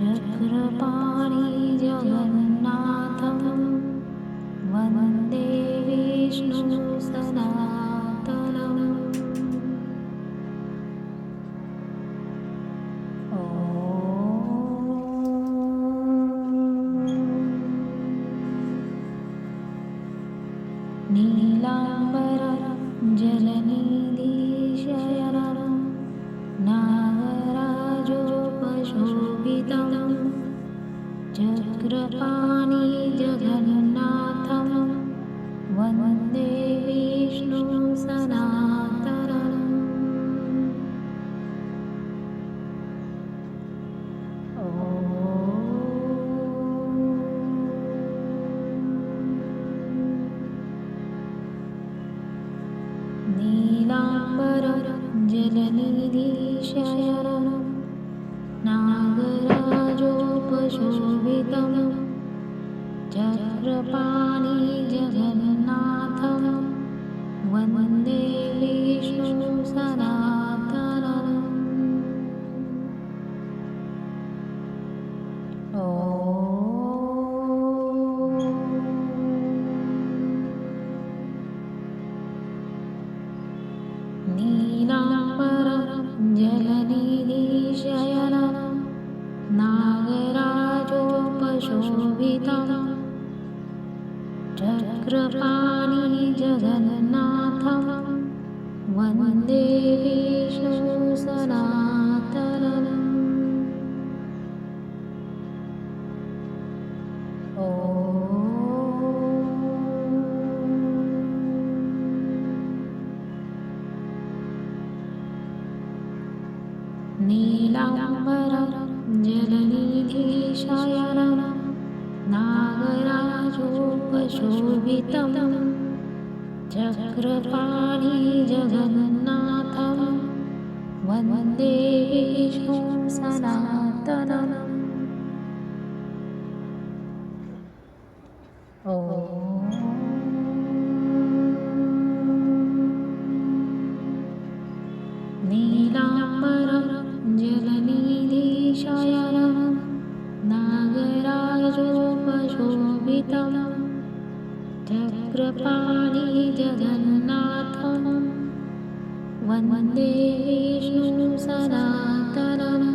चक्रपाणि जगन्नाथं वन्दे विष्णु सनातनम्। नीलाम्बरं जलनिधिशयनं नागराजोपशोभितं चक्रपाणि जगन्नाथं वन्दे विष्णु सनातनम्। नीलाम्बरं जलनिधिशयनं नागराजोपशोभितं चक्रपाणि जगन्नाथं वन्दे विष्णु सनातनम्। नीलाम्बरं जलनिधिशयनं नागराजोपशोभितं चक्रपाणि जगन्नाथं वन्दे विष्णु सनातनम्। नीलाम्बरं जलनिधिशयनं नागराजोपशोभितं चक्रपाणि जगन्नाथं वन्दे विष्णु सनातनम्। नीलाम्बरं जलनिधिशयनं नागराजोपशोभितं चक्रपाणि जगन्नाथं वन्दे विष्णु सनातनम्।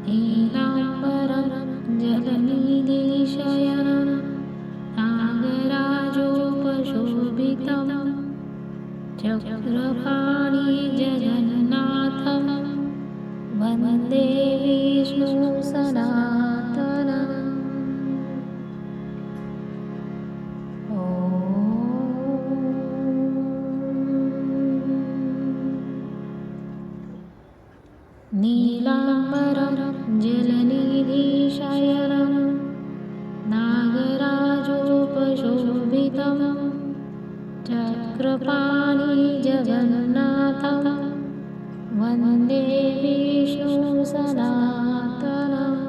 नीलाम्बरं जलनिधिशयनं नागराजोपशोभितं चक्रपाणि जगन्नाथं वन्दे विष्णु सनातनम्। नीलाम्बरं जलनिधिशयनं नागराजोपशोभितं चक्रपाणि जगन्नाथं वन्दे विष्णु सनातनम्।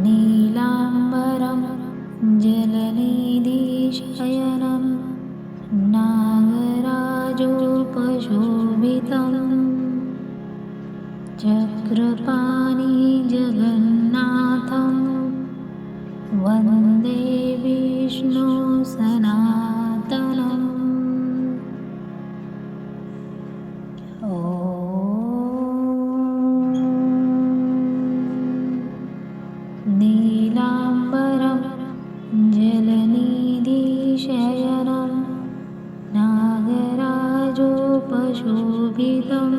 नीलाम्बरं जलनिधिशयनं नागराजोपशोभितं चक्रपाणि जगन्नाथं वन्दे विष्णु सनातनम्। नीलाम्बरं जलनिधिशयनं नागराजोपशोभितं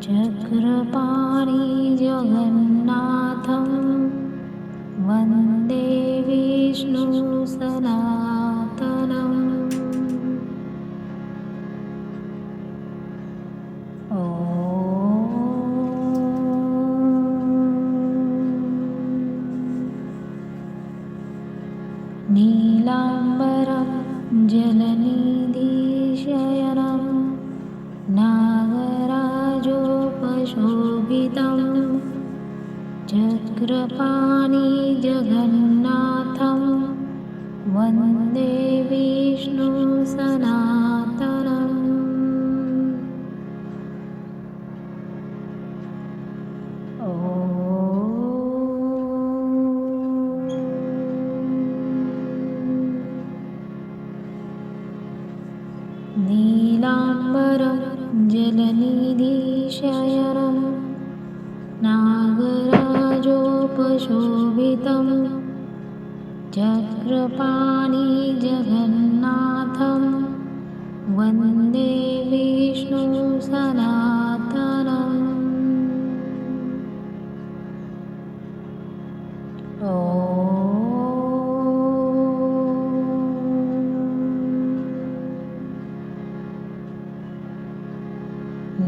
चक्रपाणि जगन्नाथं वन्दे विष्णु सनातनम्। नीलाम्बरं जलनिधिशयनं नागराजोपशोभितं चक्रपाणिजगन्नाथं वन्दे विष्णुसनातनम्। नीलाम्बरं जलनिधिशयनं नागराजोपशोभितं चक्रपाणिजगन्नाथं वन्दे विष्णुसनातनम्।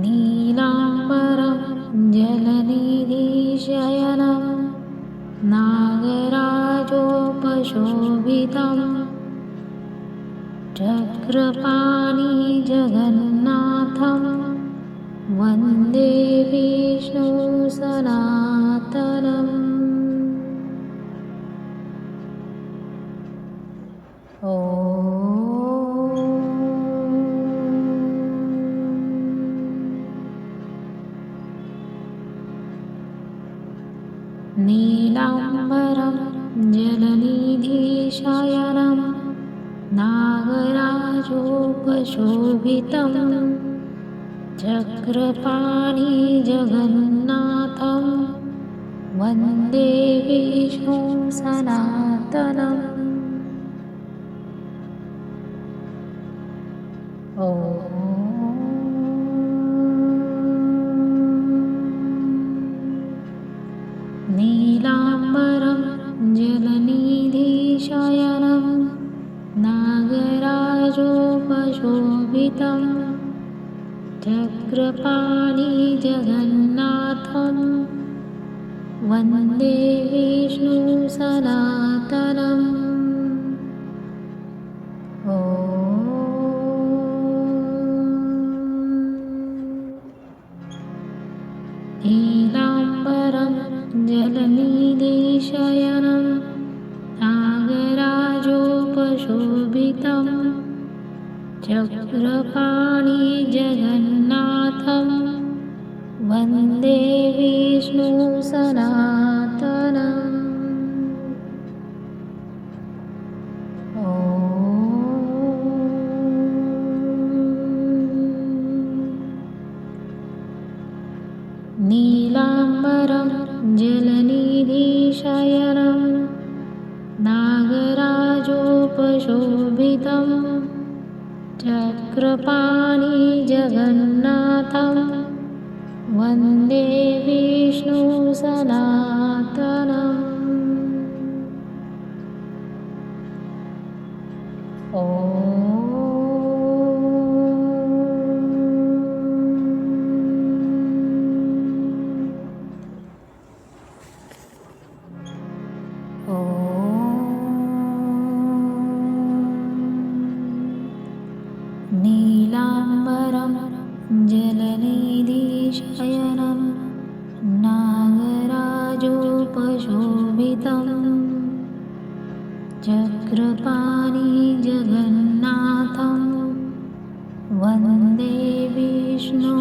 नीलाम्बरं जलनिधिशयनं नागराजोपशोभितं चक्रपाणिजगन्नाथं वन्दे विष्णुसनातनम्। नीलाम्बरं जलनिधिशयनं नागराजोपशोभितं चक्रपाणिजगन्नाथं वन्दे विष्णुसनातनम्। नीलाम्बरं जलनिधिशयनं नागराजोपशोभितं चक्रपाणिजगन्नाथं वन्दे विष्णुसनातनम्। नीलाम्बरं जलनिधिशयनं नागराजोपशोभितं चक्रपाणिजगन्नाथं वन्दे विष्णुसनातनम्। नीलाम्बरं जलनिधिशयनं नागराजोपशोभितं चक्रपाणिजगन्नाथं वन्दे विष्णुसनातनम्। नीलाम्बरं जलनिधिशयनं नागराजोपशोभितं चक्रपाणिजगन्नाथं वन्दे विष्णुसनातनम्।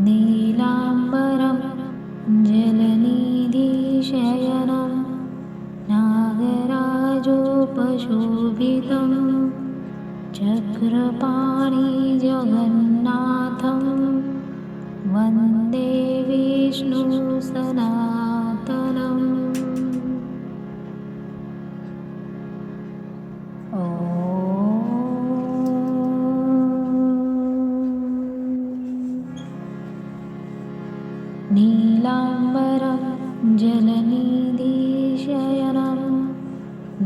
नीलाम्बरं जलनिधिशयनं नागराजोपशोभितं चक्रपाणिजगन्नाथं वन्दे विष्णुसनातनम्। नीलाम्बरं जलनिधिशयनं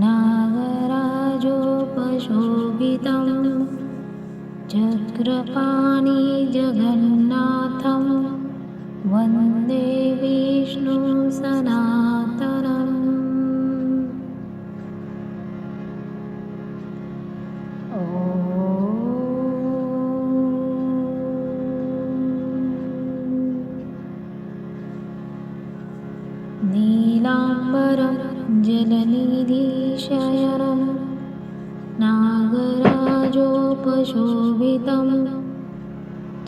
नागराजोपशोभितं चक्रपाणि जगन्नाथं वन्दे विष्णु सनातनम्। नीलाम्बरं जलनिधिशयनं नागराजोपशोभितं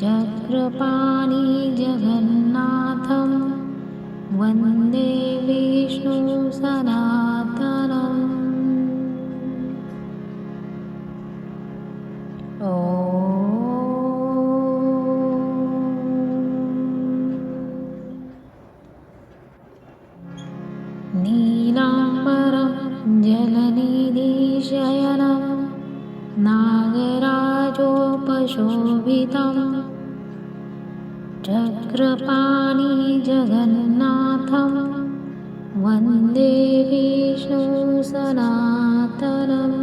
चक्रपाणि जगन्नाथं वन्दे विष्णु सनातनम्। नीलाम्बरं जलनिधिशयनं नागराजोपशोभितं चक्रपाणि जगन्नाथं वन्दे विष्णु सनातनम्।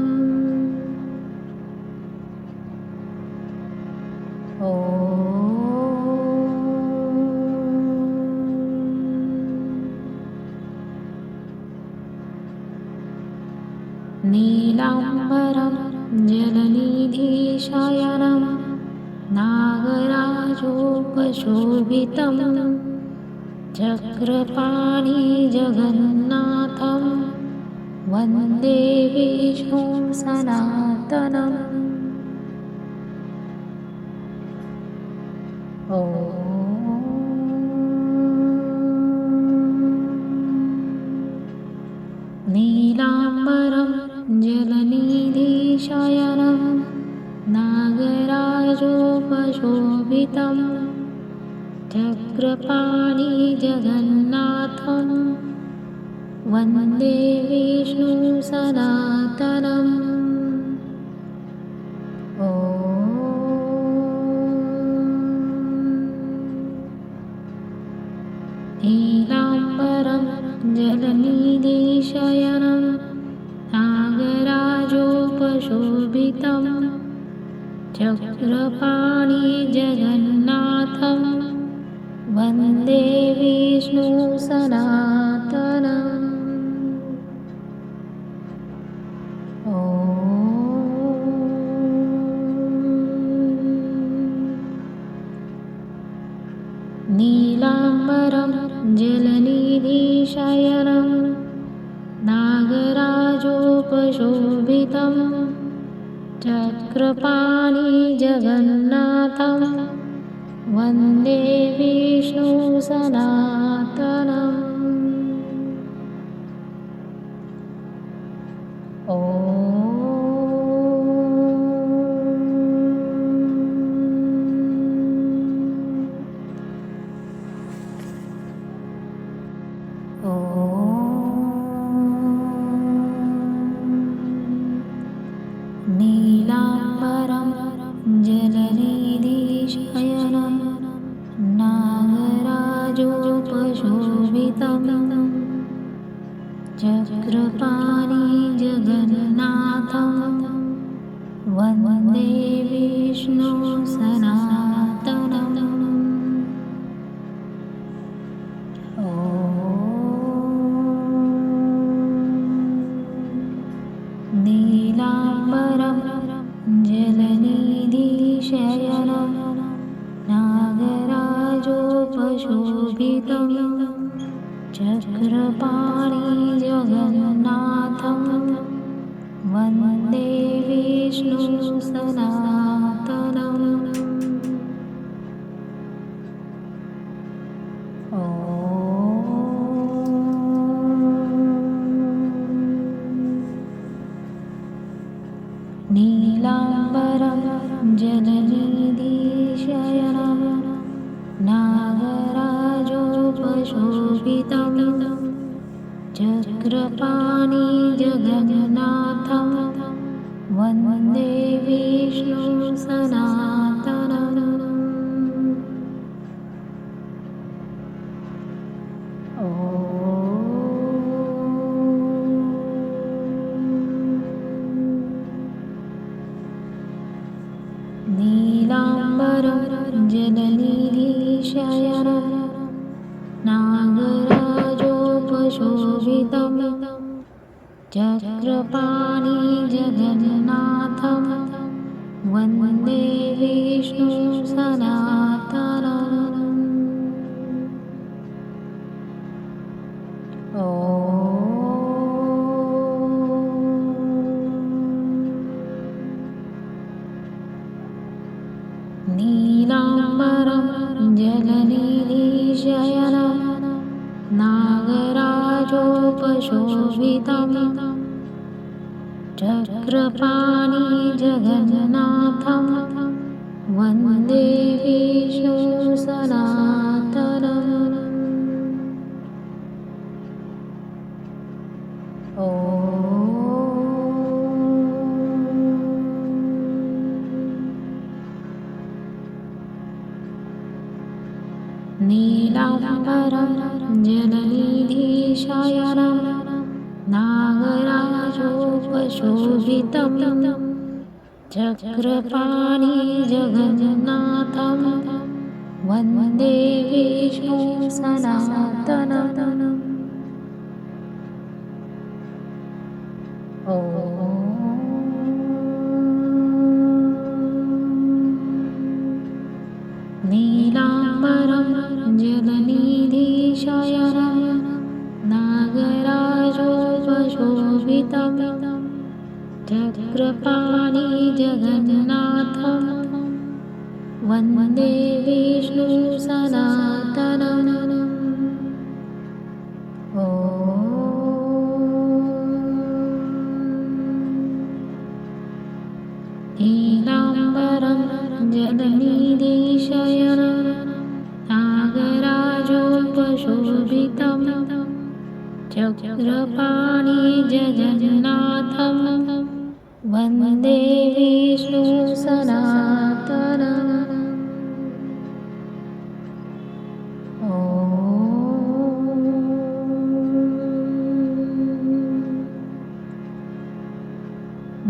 नीलाम्बरं जलनिधिशयनं नागराजोपशोभितं चक्रपाणि जगन्नाथं वन्दे विष्णु सनातनम्। नीलाम्बरं जलनिधिशयनं नागराजोपशोभितं चक्रपाणि जगन्नाथं वन्दे विष्णु सनातनम्। नीलाम्बरं जलनिधिशयनं नागराजोपशोभितं चक्रपाणि जगन्नाथं वन्दे विष्णु सनातनम्। नीलाम्बरं जलनिधिशयनं नागराजोपशोभितं चक्रपाणि जगन्नाथं वन्दे विष्णु सनातनम्। नीलाम्बरं जलनिधिशयनं नागराजोपशोभितं चक्रपाणि जगन्नाथं वन्दे विष्णु सनातनम्। नीलाम्बरं जलनिधिशयनं नागराजोपशोभितं चक्रपाणि जगन्नाथं वन्दे विष्णु सनातनम्। नीलाम्बरं जलनिधिशयनं नागराजोपशोभितं चक्रपाणि जगन्नाथं वन्दे विष्णु सनातनम्। नीलाम्बरं जलनिधिशयनं नागराजोपशोभितं चक्रपाणिजगन्नाथं वन्दे विष्णुसनातनम्। नीलाम्बरं जलनिधिशयनं नागराजोपशोभितं चक्रपाणिजगन्नाथं वन्दे विष्णुसनातनम्। नीलाम्बरं जलनिधिशयनं नागराजोपशोभितं चक्रपाणिजगन्नाथं वन्दे विष्णुसनातनम्। नीलाम्बरं जलनिधिशयनं नागराजोपशोभितं चक्रपाणिजगन्नाथं वन्दे विष्णुसनातनम्। नीलाम्बरं जलनिधिशयनं नागराजोपशोभितं चक्रपाणिजगन्नाथं वन्दे विष्णुसनातनम्।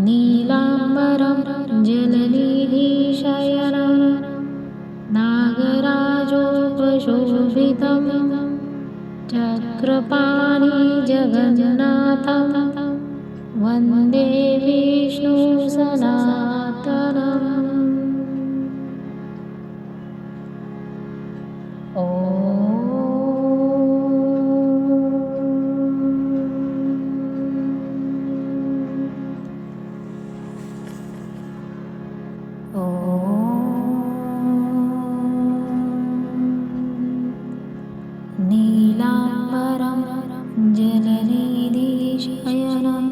नीलाम्बरं जलनिधिशयनं नागराजोपशोभितं चक्रपाणिजगन्नाथं वन्दे विष्णुसनातनम्। नीलाम्बरं जलनिधिशयनं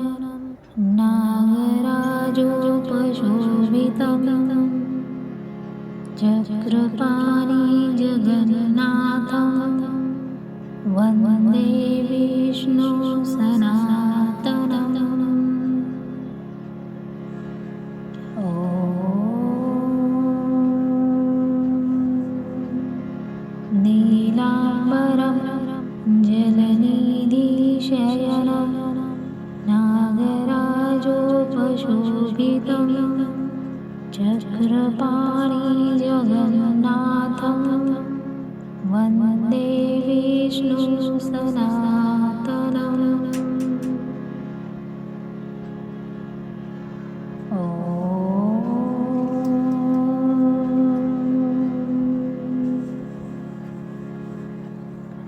नागराजोपशोभितं चक्रपाणिजगन्नाथं वन्दे विष्णुसनातनम्। नीलाम्बरं जलनिधिशयनं नागराजोपशोभितं चक्रपाणिजगन्नाथं वन्दे विष्णुसनातनम्।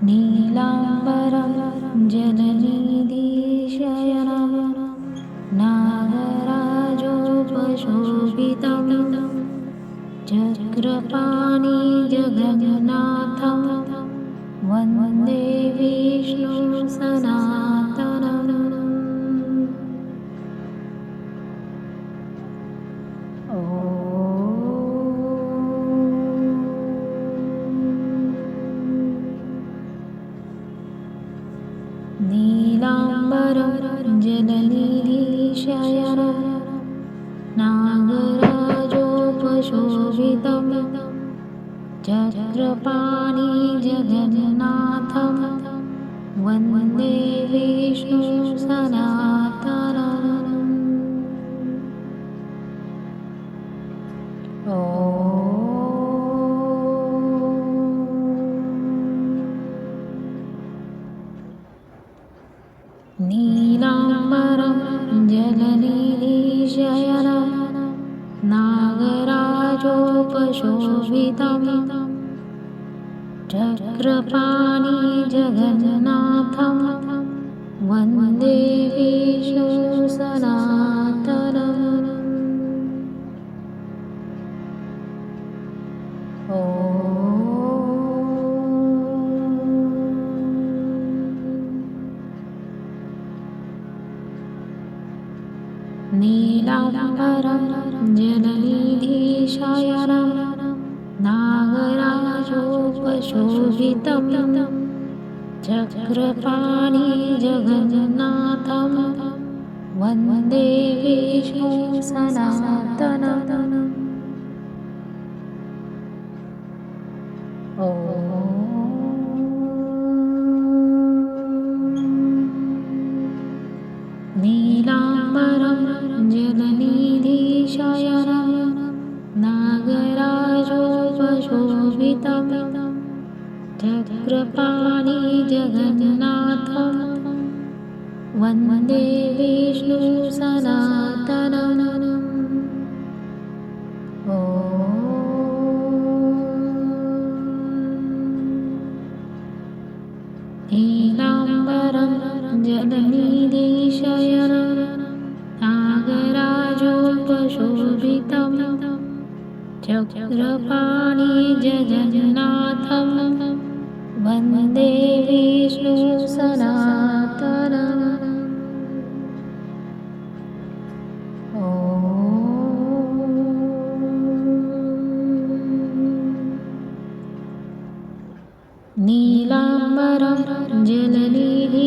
नीलाम्बरं जलनिधिशयनं नागराजोपशोभितं चक्रपाणिजगन्नाथं वन्दे विष्णुसनातनम्। नीलाम्बरं जलनिधिशयनं नागराजोपशोभितं चक्रपाणिजगन्नाथं वन्दे विष्णुसनातनम्। नागराजोपशोभितं चक्रपाणि जगन्नाथं वन्दे विष्णु सनातनम्। नीलाम्बरं जलनिधिशयनं नागराजोपशोभितं चक्रपाणि जगन्नाथं वन्दे विष्णु सनातनम्। नीलाम्बरं जलनिधिशयनं नागराजोपशोभितं चक्रपाणि जगन्नाथं वन्दे विष्णु सनातनम्। नीलाम्बरं जलनिधिशयनं नागराजोपशोभितं चक्रपाणि जगन्नाथं वन्दे विष्णु सनातनम्। नीलाम्बरं जलनिधिशयनं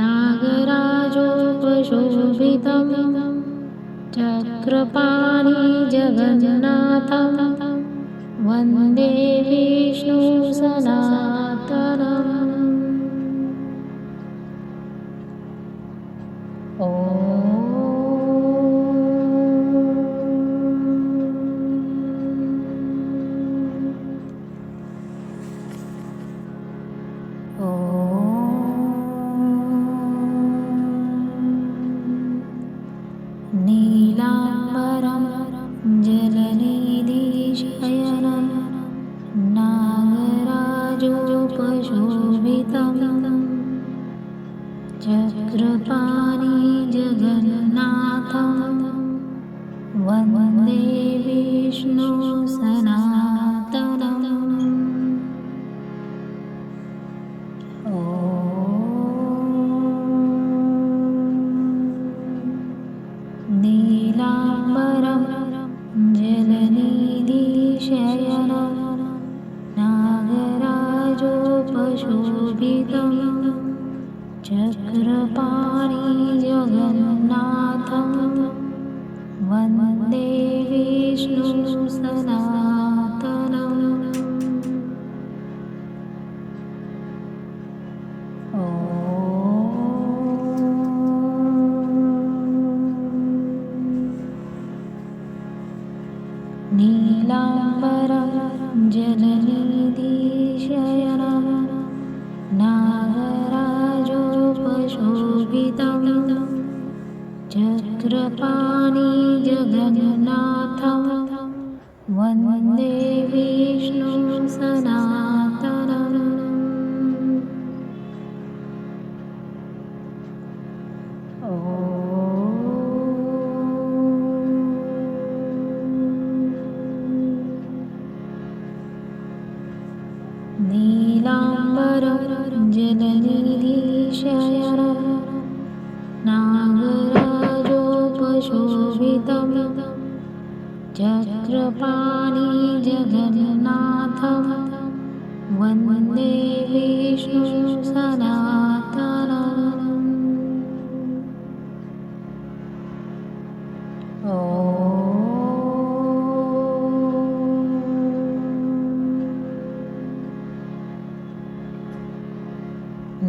नागराजोपशोभितं चक्रपाणि जगन्नाथं वन्दे विष्णु सनातनम्। नीलाम्बरं जलनिधिशयनं नागराजोपशोभितं चक्रपाणि जगन्नाथं वन्दे विष्णु सनातनम्। नीलाम्बरं जलनिधिशयनं नागराजोपशोभितं चक्रपाणि जगन्नाथं वन्दे विष्णु सनातनम्। नीलाम्बरं जलनिधिशयनं नागराजोपशोभितं चक्रपाणि जगन्नाथं वन्दे विष्णु सनातनम्। नीलाम्बरं जलनिधिशयनं नागराजोपशोभितं चक्रपाणि जगन्नाथं वन्दे विष्णु सनातनम्।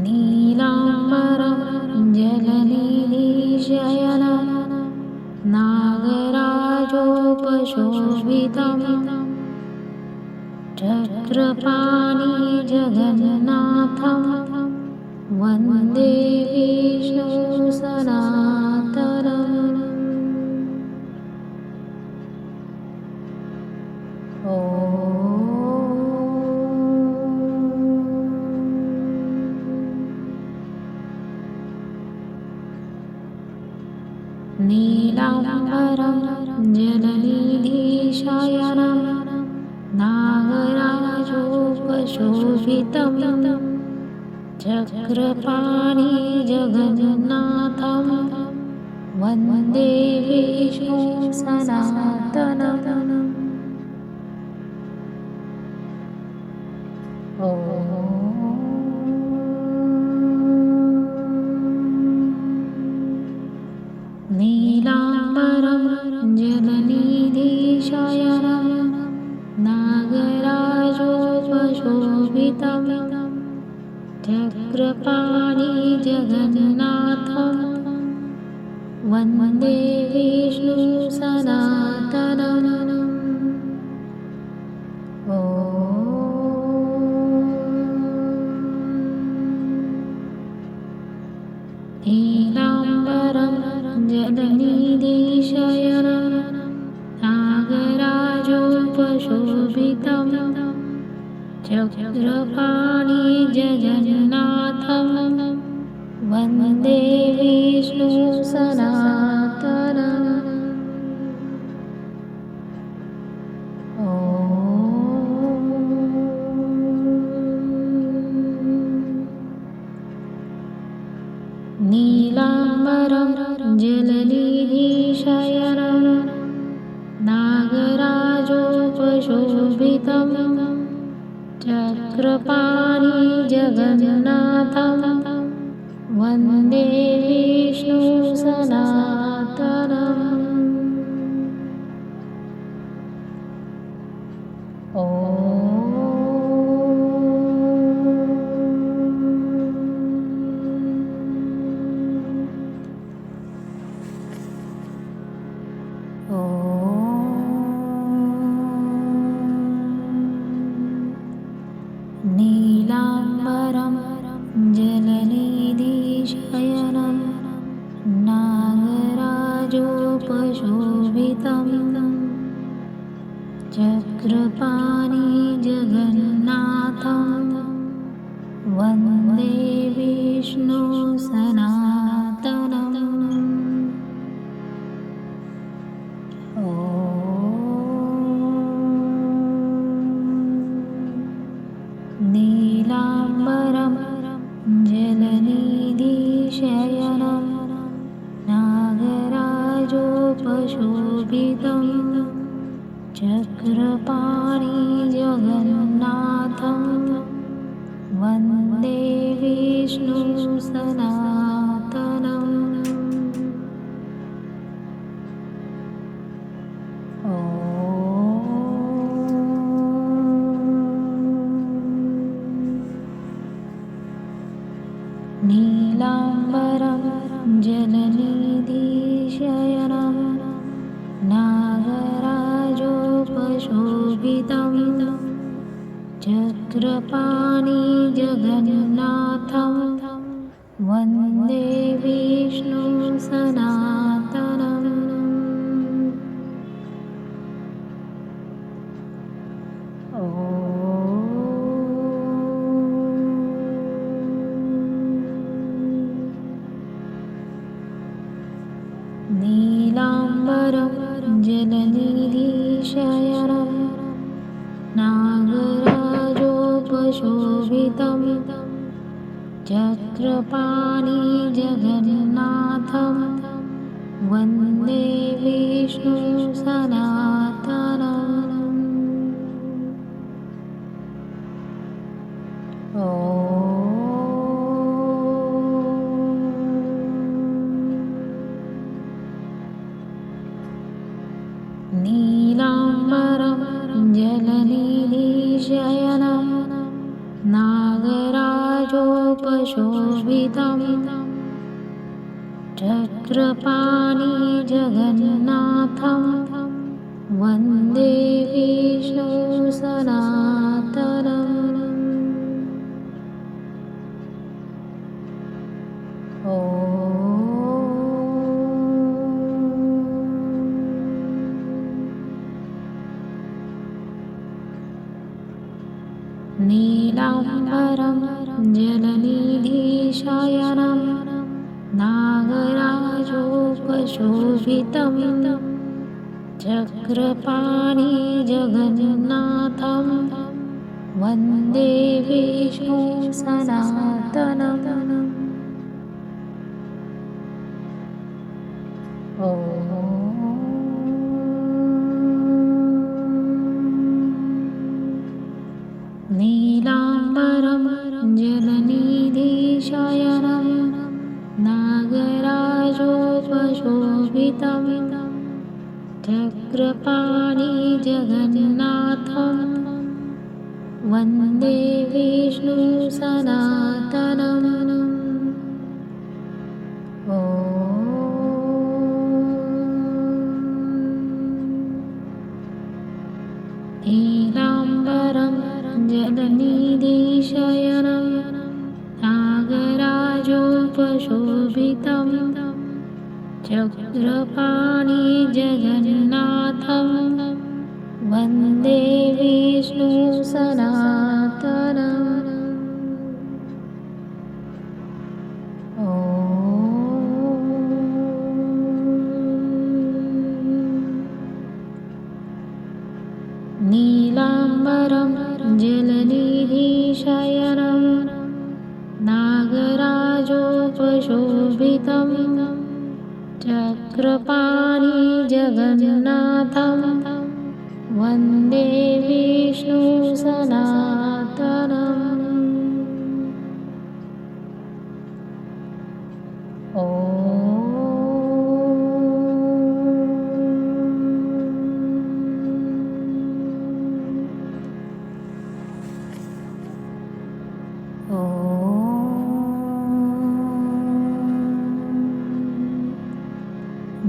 नीलाम्बरं जलनिधिशयनं नागराजोपशोभितं चक्रपाणि जगन्नाथं वन्दे विष्णु सनातनम्। नीलाम्बरं जलनिधिशयनं नागराजोपशोभितं चक्रपाणि जगन्नाथं वन्दे विष्णु सनातनम्। नीलाम्बरं जलनिधिशयनं नागराजोपशोभितं चक्रपाणि जगन्नाथं वन्दे विष्णु सनातनम्। नीलाम्बरं जलनिधिशयनं नागराजोपशोभितं चक्रपाणि जगन्नाथं वन्दे विष्णु सनातनम्। नीलाम्बरं जलनिधिशयनं नागराजोपशोभितं चक्रपाणि जगन्नाथं वन्दे विष्णु सनातनम्। नीलाम्बरं जलनिधिशयनं नागराजोपशोभितं चक्रपाणि जगन्नाथं वन्दे विष्णु सनातनम्। नीलाम्बरं जलनिधिशयनं नागराजोपशोभितं चक्रपाणि जगन्नाथं वन्दे विष्णु सनातनम्। नीलाम्बरं जलनिधिशयनं नागराजोपशोभितं चक्रपाणि जगन्नाथं वन्दे विष्णु सनातनम्। नीलाम्बरं जलनिधिशयनं नागराजोपशोभितं चक्रपाणि जगन्नाथं वन्दे विष्णु सनातनम्। नीलाम्बरं जलनिधिशयनं नागराजोपशोभितं चक्रपाणि जगन्नाथं वन्दे विष्णु सनातनम्। नीलाम्बरं जलनिधिशयनं नागराजोपशोभितं चक्रपाणि जगन्नाथं वन्दे विष्णु सनातनम्। नीलाम्बरं जलनिधिशयनं नागराजोपशोभितं चक्रपाणि जगन्नाथं वन्दे विष्णु सनातनम्। नीलाम्बरं जलनिधिशयनं नागराजोपशोभितं चक्रपाणि जगन्नाथं वन्दे विष्णु सनातनम्। नीलाम्बरं जलनिधिशयनं नागराजोपशोभितं चक्रपाणि जगन्नाथं वन्दे विष्णु सनातनम्।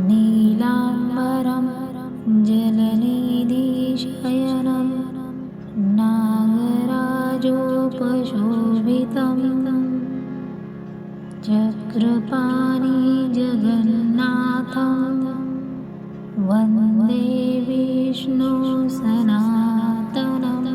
नीलाम्बरं जलनिधिशयनं नागराजोपशोभितं चक्रपाणि जगन्नाथं वन्दे विष्णु सनातनम्।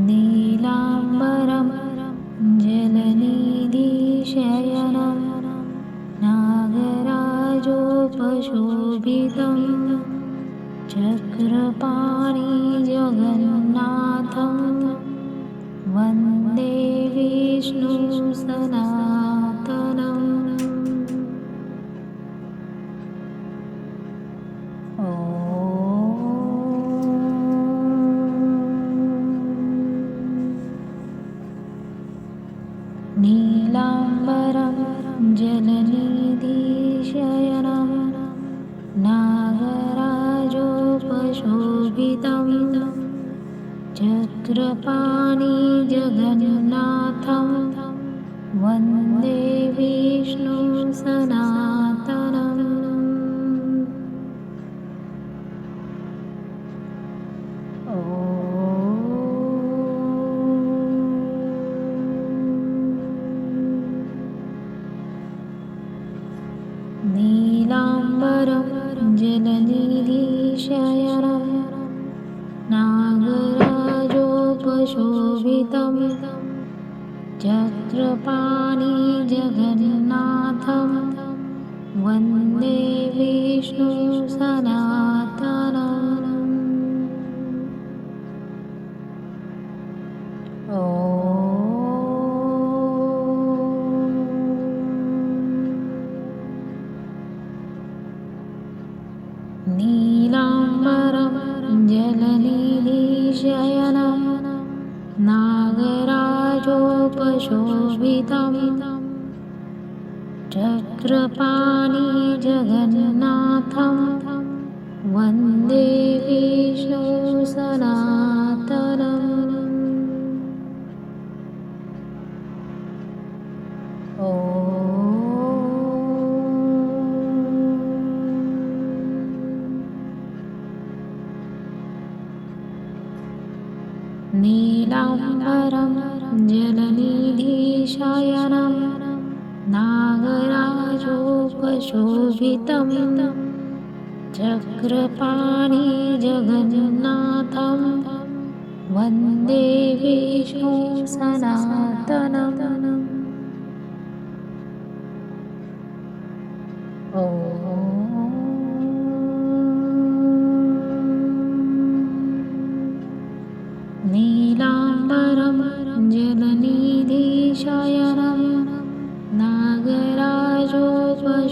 नीलाम्बरं जलनिधिशयनं नागराजोपशोभितं चक्रपाणि जगन्नाथं वन्दे विष्णु सनातनम्। नीलाम्बरं जलनिधिशयनं नागराजोपशोभितं चक्रपाणि जगन्नाथं वन्दे विष्णु सनातनम्। नीलाम्बरं जलनिधिशयनं नागराजोपशोभितं चक्रपाणि जगन्नाथं वन्दे विष्णु सनातनम्। नीलाम्बरं जलनिधिशयनं नागराजोपशोभितं चक्रपाणि जगन्नाथं वन्दे विष्णु सनातनम्। नीलाम्बरं जलनिधिशयनं नागराजोपशोभितं चक्रपाणि जगन्नाथं वन्दे विष्णु सनातनम्।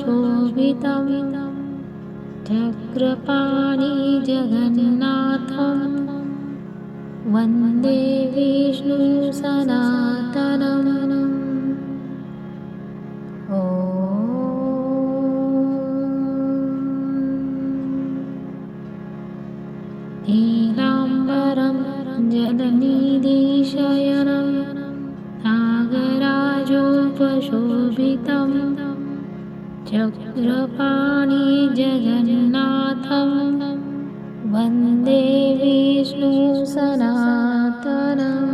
नागराजोपशोभितं चक्रपाणि जगन्नाथं वन्दे विष्णु सनातनम्। नीलाम्बरं जलनिधिशयनं नागराजोपशोभितं चक्रपाणि जगन्नाथं वन्दे विष्णु सनातनम्।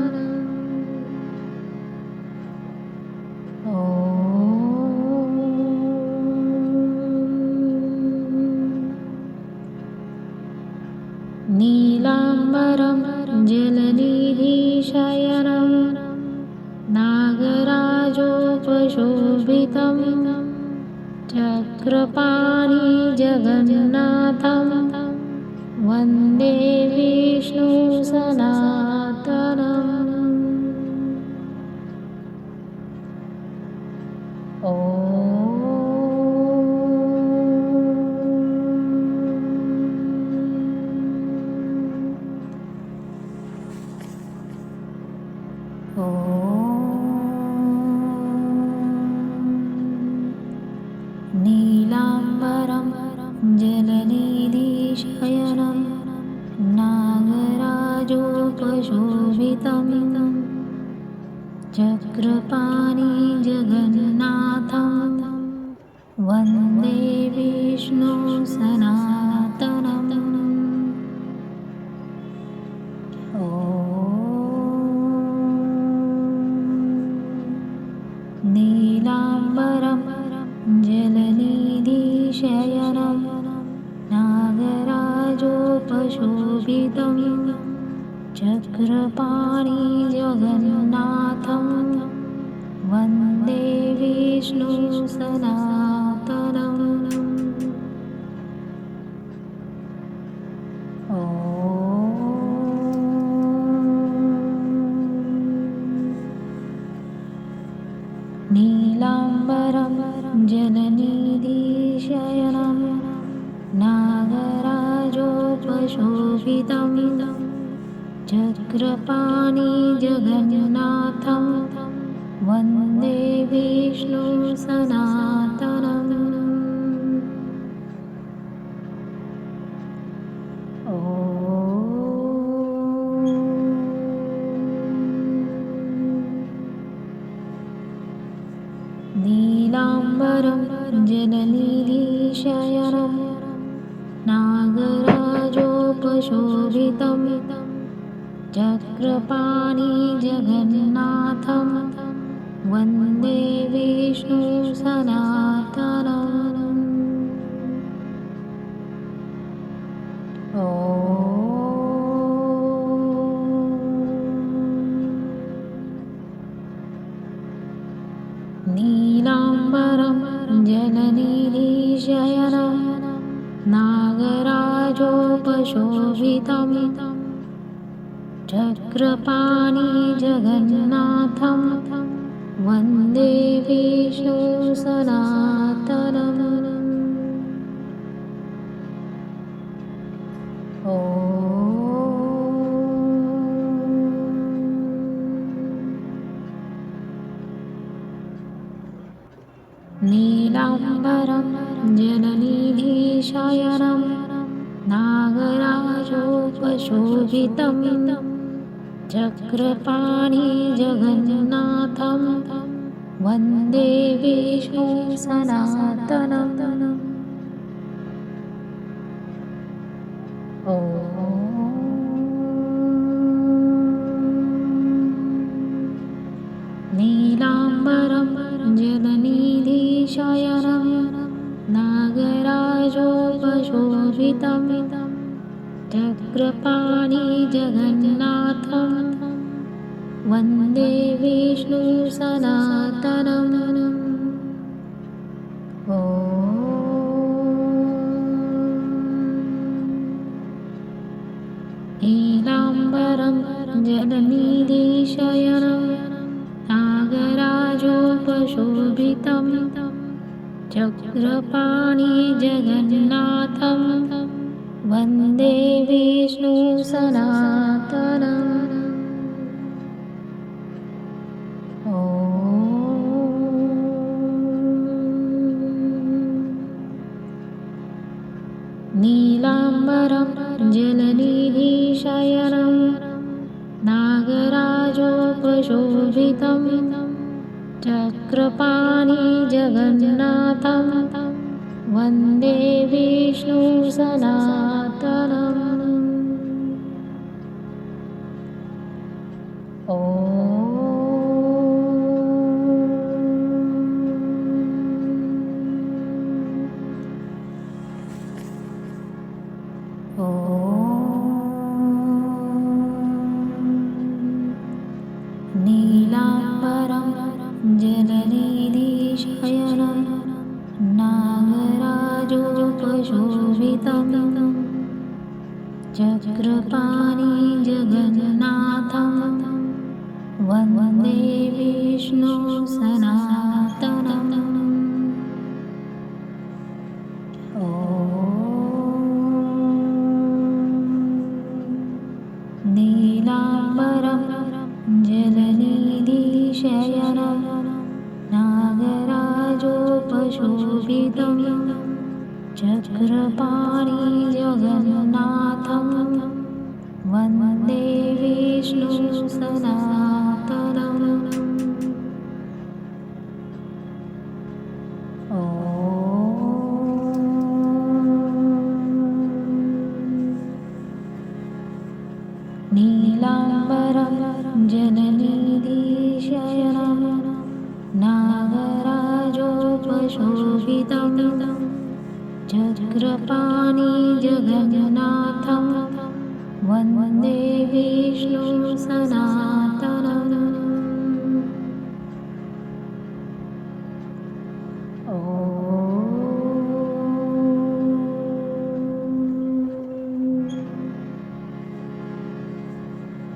नीलाम्बरं जलनिधिशयनं नागराजोपशोभितं चक्रपाणि जगन्नाथं वन्दे विष्णु सनातनम्। नीलाम्बरं जलनिधिशयनं नागराजोपशोभितं चक्रपाणि जगन्नाथं वन्दे विष्णु सनातनम्। नीलाम्बरं जलनिधिशयनं नागराजोपशोभितं चक्रपाणि जगन्नाथं वन्दे विष्णु सनातनम्। नीलाम्बरं जलनिधिशयनं नागराजोपशोभितं चक्रपाणि जगन्नाथं वन्दे विष्णु सनातनम्। नीलाम्बरं जलनिधिशयनं नागराजोपशोभितं चक्रपाणि जगन्नाथं वन्दे विष्णु सनातनम्। नीलाम्बरं जलनिधिशयनं नागराजोपशोभितं चक्रपाणि जगन्नाथं वन्दे विष्णु सनातनम्। नीलाम्बरं जलनिधिशयनं नागराजोपशोभितं चक्रपाणि जगन्नाथं वन्दे विष्णु सनातनम्। नीलाम्बरं जलनिधिशयनं नागराजोपशोभितं चक्रपाणि जगन्नाथं वन्दे विष्णु सनातनम्। नीलाम्बरं जलनिधिशयनं नागराजोपशोभितं चक्रपाणि जगन्नाथं वन्दे विष्णु सनातनम्। नीलाम्बरं जलनिधिशयनं नागराजोपशोभितं चक्रपाणि जगन्नाथं वन्दे विष्णु सनातनम्। नीलाम्बरं जलनिधिशयनं नागराजोपशोभितं चक्रपाणि जगन्नाथं वन्दे विष्णु सनातनम्। नीलाम्बरं जलनिधिशयनं नागराजोपशोभितं चक्रपाणि जगन्नाथं वन्दे विष्णु सनातनम्। नीलाम्बरं जलनिधिशयनं नागराजोपशोभितं चक्रपाणि जगन्नाथं वन्दे विष्णु सनातनम्।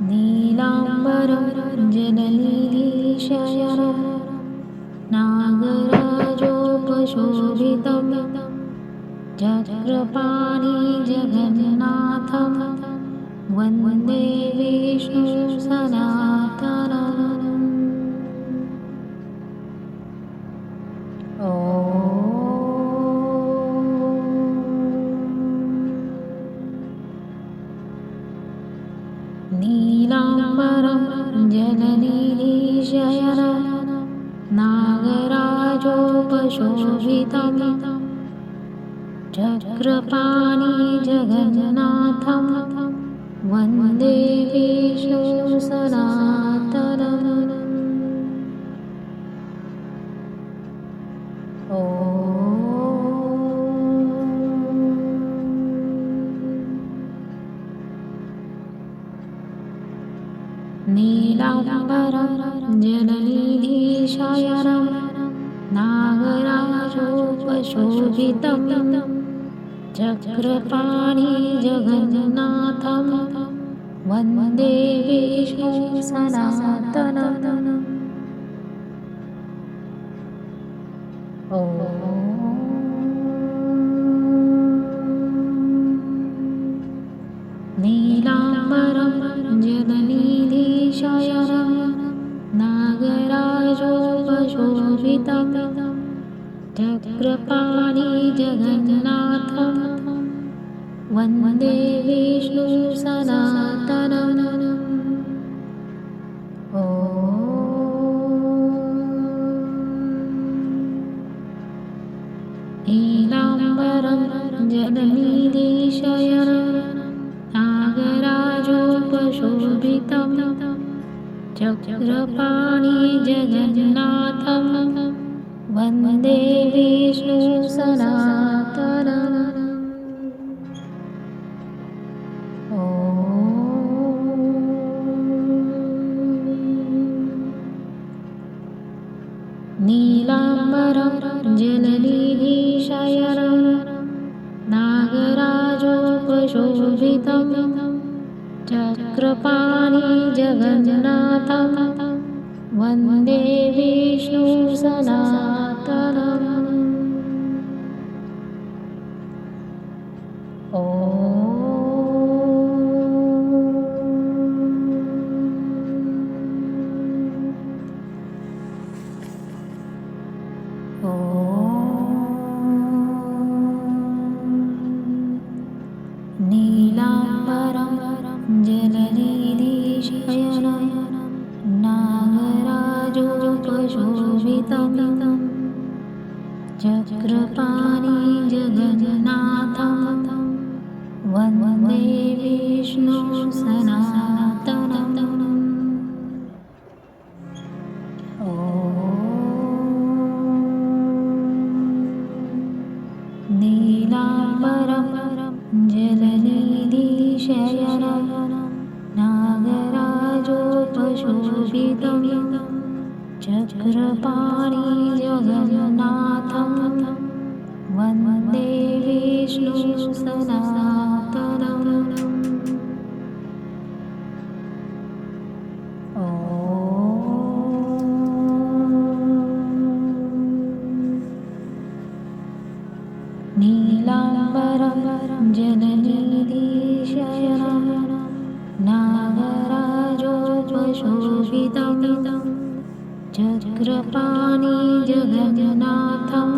नीलाम्बरं जलनिधिशयनं नागराजोपशोभितं चक्रपाणि जगन्नाथं वन्दे विष्णु सनातनम्। नीलाम्बरं जलनिधिशयनं नागराजोपशोभितं चक्रपाणि जगन्नाथं वन्दे विष्णु सनातनम्। नीलाम्बरं जलनिधिशयनं नागराजोपशोभितं चक्रपाणि जगन्नाथं वन्दे विष्णु सनातनम्। नीलाम्बरं जलनिधिशयनं नागराजोपशोभितं चक्रपाणि जगन्नाथं वन्दे विष्णु सनातनम्। नीलाम्बरं जलनिधिशयनं नागराजोपशोभितं चक्रपाणि जगन्नाथं वन्दे विष्णु सनातनम्। नीलाम्बरं जलनिधिशयनं नागराजोपशोभितं चक्रपाणि जगन्नाथं वन्दे विष्णु सनातनम्। चक्रपाणि जगन्नाथं वन्दे विष्णु सनातनम्। नीलाम्बरं जलनिधिशयनं नागराजोपशोभितं चक्रपाणि जगन्नाथं वन्दे विष्णु सनातनम्। नीलाम्बरं जलनिधिशयनं नागराजोपशोभितं चक्रपाणि जगन्नाथं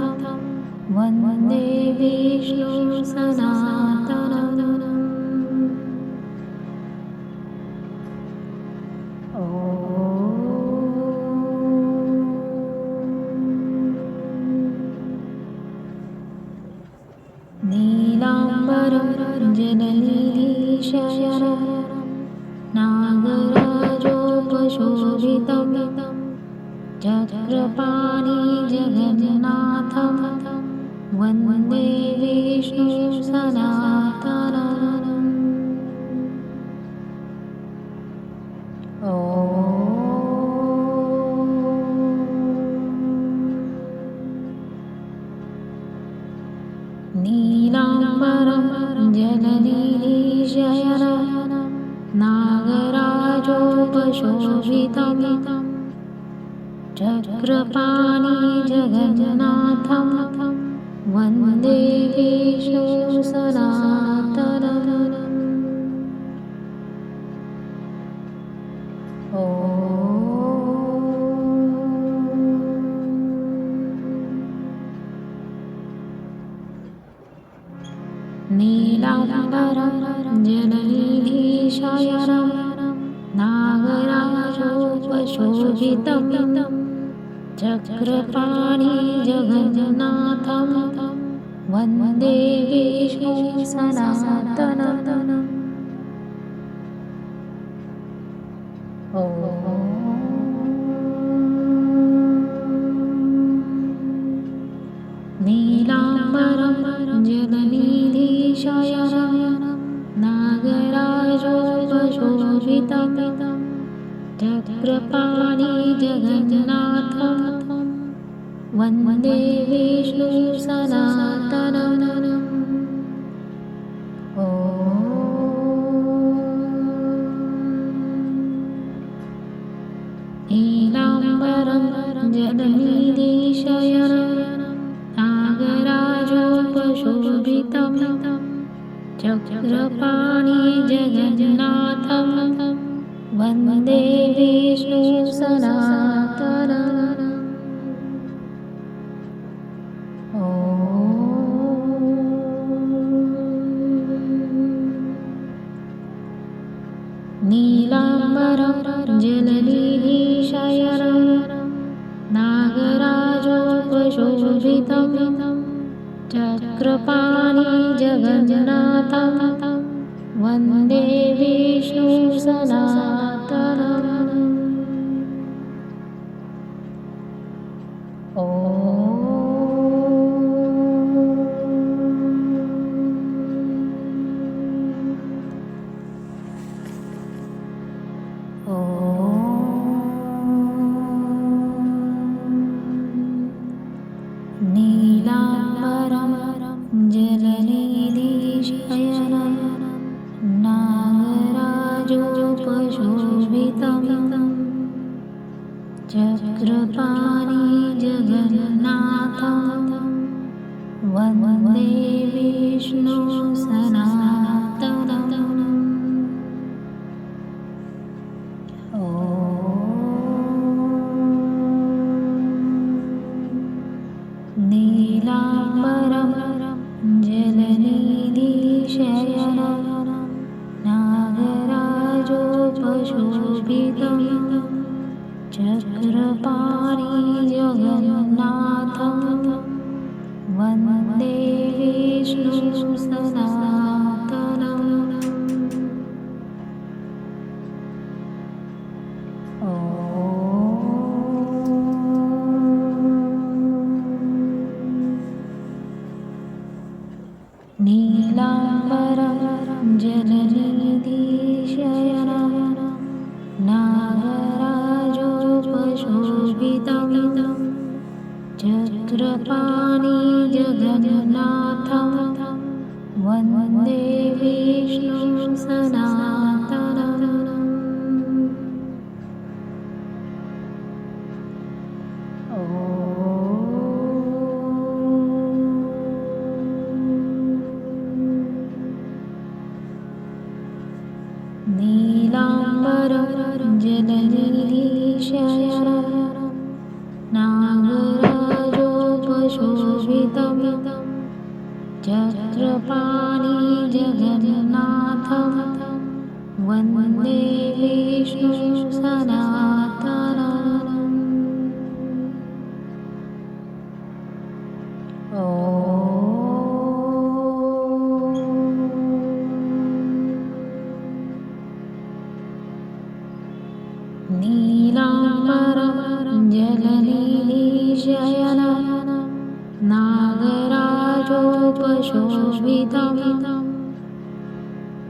वन्दे विष्णु सनातनम्। नीलाम्बरं जलनिधिशयनं नागराजोपशोभितं चक्रपाणि जगन्नाथं वन्दे विष्णु सनातनम्। नीलाम्बरं जलनिधिशयनं नागराजोपशोभितं चक्रपाणि जगन्नाथं वन्दे विष्णु सनातनम्। नीलाम्बरं जलनिधिशयनं नागराजोपशोभितं चक्रपाणि जगन्नाथं वन्दे विष्णु सनातनम्। नीलाम्बरं जलनिधिशयनं नागराजोपशोभितं चक्रपाणि जगन्नाथं वन्दे विष्णु सनातनम्। नीलाम्बरं जलनिधिशयनं नागराजोपशोभितं चक्रपाणि जगन्नाथं वन्दे विष्णु सनातनम्। नीलाम्बरं जलनिधिशयनं नागराजोपशोभितं चक्रपाणि जगन्नाथं वन्दे विष्णु सनातनम्। नीलाम्बरं जलनिधिशयनं नागराजोपशोभितं चक्रपाणि जगन्नाथं वन्दे विष्णु सनातनम्। नीलाम्बरं जलनिधिशयनं नागराजोपशोभितं चक्रपाणि जगन्नाथं विष्णु सनातनम्। नीलाम्बरं जलनिधिशयनं नागराजोपशोभितं चक्रपाणि जगन्नाथं वन्दे विष्णु सनातनम्। नीलाम्बरं जलनिधिशयनं नागराजोपशोभितं चक्रपाणि जगन्नाथं वन्दे विष्णु सनातनम्। नीलाम्बरं जलनिधिशयनं नागराजोपशोभितं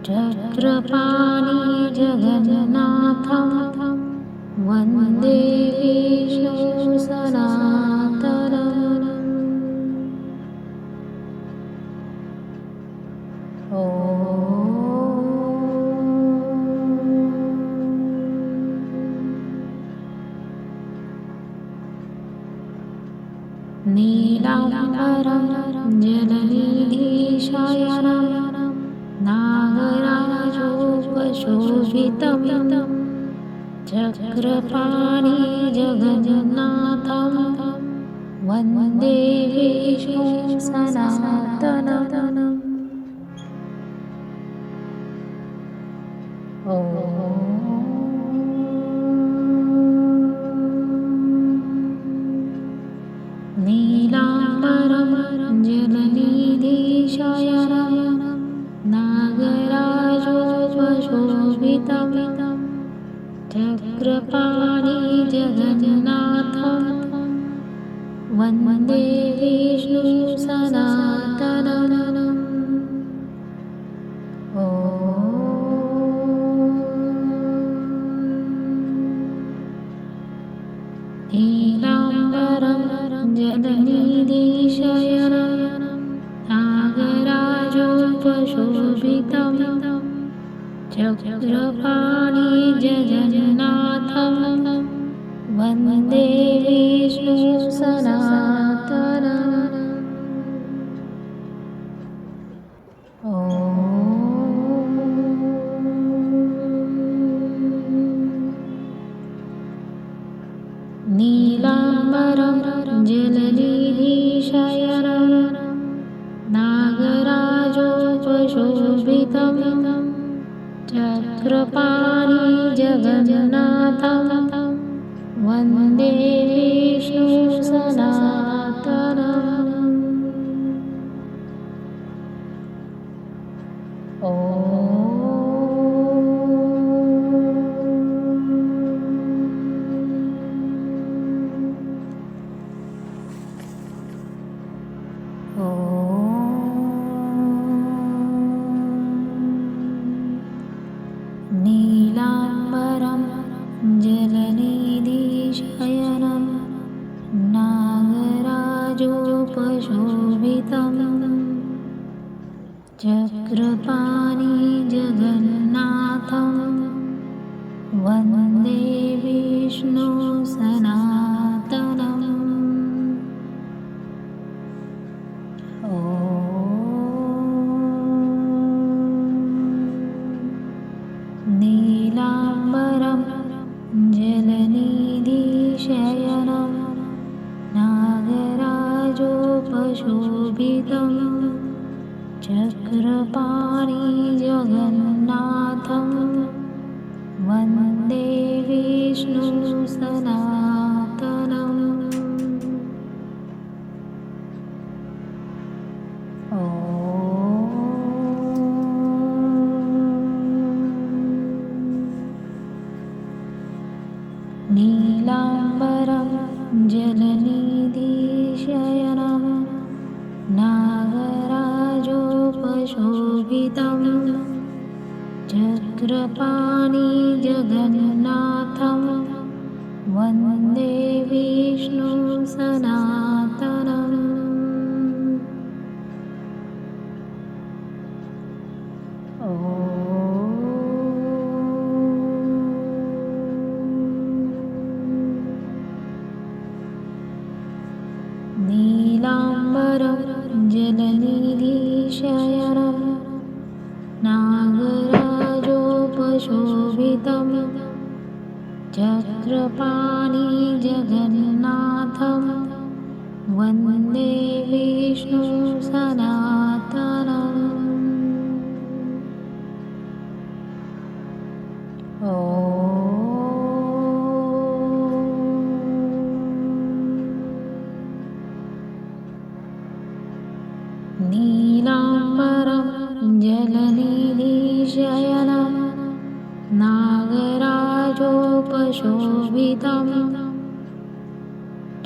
चक्रपाणि जगन्नाथं वन्दे विष्णु सनातनम्। नीलाम्बरं जलनिधिशयनं नागराजोपशोभितं चक्रपाणि जगन्नाथं वन्दे विष्णु सनातनम्। नीलाम्बरं जलनिधिशयनं नागराजोपशोभितं चक्रपाणि जगन्नाथं वन्दे विष्णु सनातनम्। नीलाम्बरं जलनिधिशयनं नागराजोपशोभितं चक्रपाणि जगन्नाथं वन्दे विष्णु सनातनम्। नीलाम्बरं जलनिधिशयनं नागराजोपशोभितं चक्रपाणि जगन्नाथं वन्दे विष्णु सनातनम्। नीलाम्बरं जलनिधिशयनं नागराजोपशोभितं चक्रपाणि जगन्नाथं वन्दे विष्णु सनातनम्। नीलाम्बरं जलनिधिशयनं नागराजोपशोभितं चक्रपाणि जगन्नाथं वन्दे विष्णु सनातनम्। नीलाम्बरं जलनिधिशयनं नागराजोपशोभितं चक्रपाणिजगन्नाथं वन्दे विष्णु सनातनम्। नीलाम्बरं जलनिधिशयनं नागराजोपशोभितं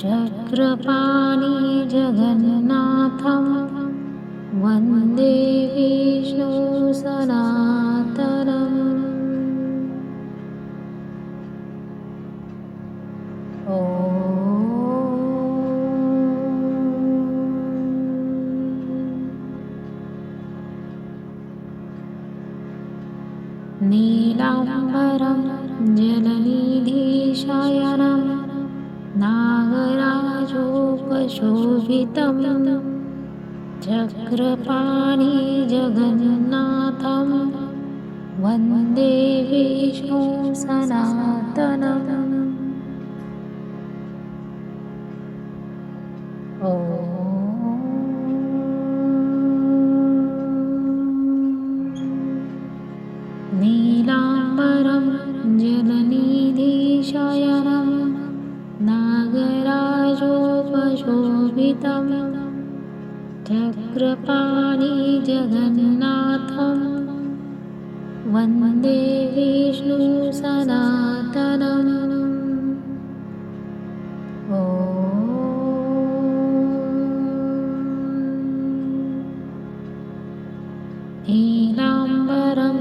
चक्रपाणिजगन्नाथं वन्दे विष्णु सनातनम्। नीलाम्बरं जलनिधिशयनं नागराजोपशोभितं चक्रपाणिजगन्नाथं वन्दे विष्णु सनातनम्। नीलाम्बरं जलनिधिशयनं नागराजोपशोभितं चक्रपाणिजगन्नाथं वन्दे विष्णु सनातनम्। नीलाम्बरं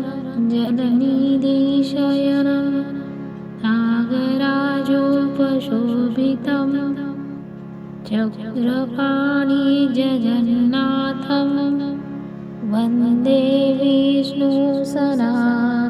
जलनिधिशयनं नागराजोपशोभितं चक्रपाणिजगन्नाथं वन्दे विष्णु सनातनम्।